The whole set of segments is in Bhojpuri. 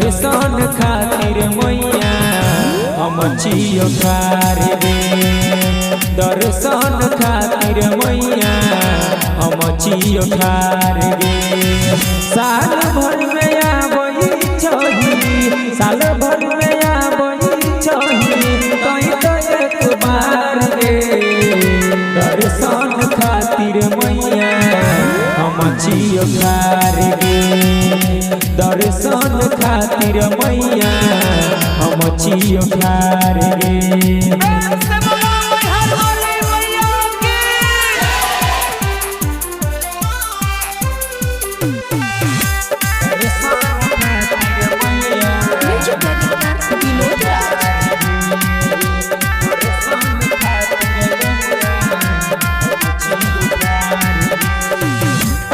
दर्शन खातिर मैया हम छियो ठार गे। दर्शन खातिर मैया हम छियो ठार गे। साल भर में आबई छही, साल भर में आबई छही, कहीं तो एक बार गे। दर्शन खातिर मैया हम छियो ठार गे। दर्शन खातिर मैया हम छियो ठार गे।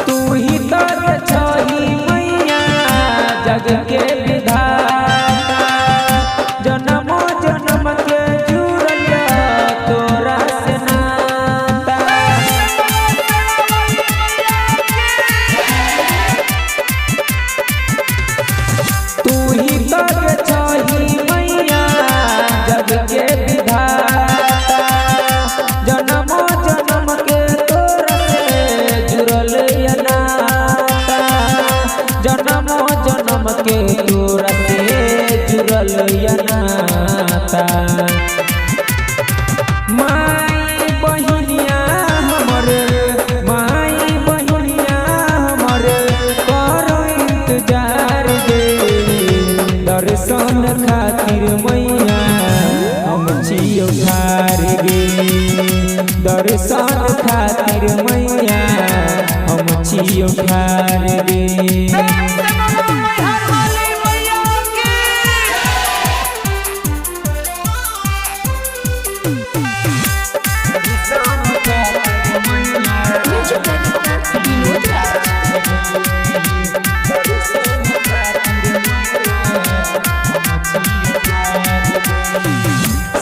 तू ही तर छही मैया जग के विधाता, जन्म जन्म के जुड़ल तोरा से नाता। तू ही तर छही मैया जग के विधाता, जन्म जन्म के तोरा से जुड़ल नाता। जन्म जन्म के तोरा से जुड़ल नाता। माई बहिनिया हमर, माई बहिनिया हमर करो इंतजार गे। दर्शन खातिर मैया हम छियो ठार गे। दर्शन खातिर मैया हम छियो ठार गे।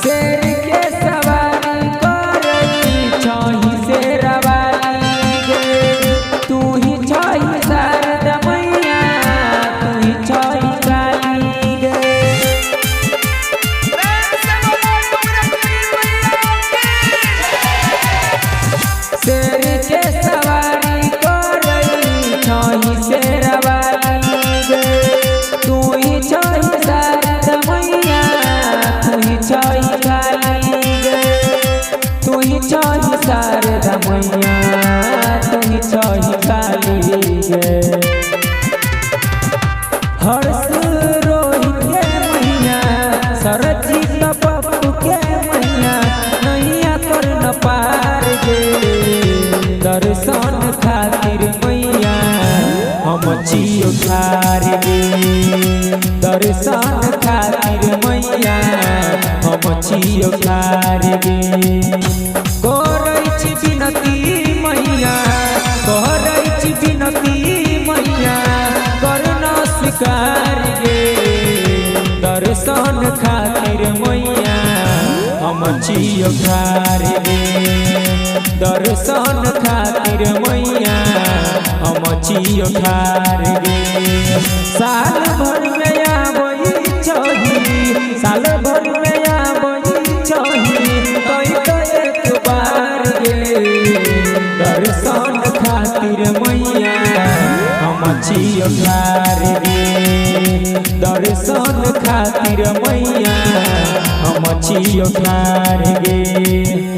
शेर के सवारी करई छही शेरवाली गे। तू ही छही शारदा मैया, तू ही छही काली गे। शेर के सवारी करई छही शेरवाली गे। तू ही छही शारदा मैया, तू ही छही काली गे। तू ही छही शारदा मैया, तू ही छही काली गे। हर्ष रोहित के मैया, सरजीत पप्पू के मैया, नैया कर न पार गे। दर्शन खातिर मैया हम छियो ठार गे। दर्शन खातिर मैया हम छियो ठार गे। करै छी विनती मैया, करै छी विनती मैया, करना स्वीकार गे। दर्शन खातिर मैया हम छियो ठार गे। दर्शन खातिर मैया हम छियो ठार गे। साल भर में आबई छही, साल भर में आबई छही, कहीं तो एक बार गे। दर्शन खातिर मैया हम छियो ठार गे। दर्शन खातिर मैया हम छियो ठार गे।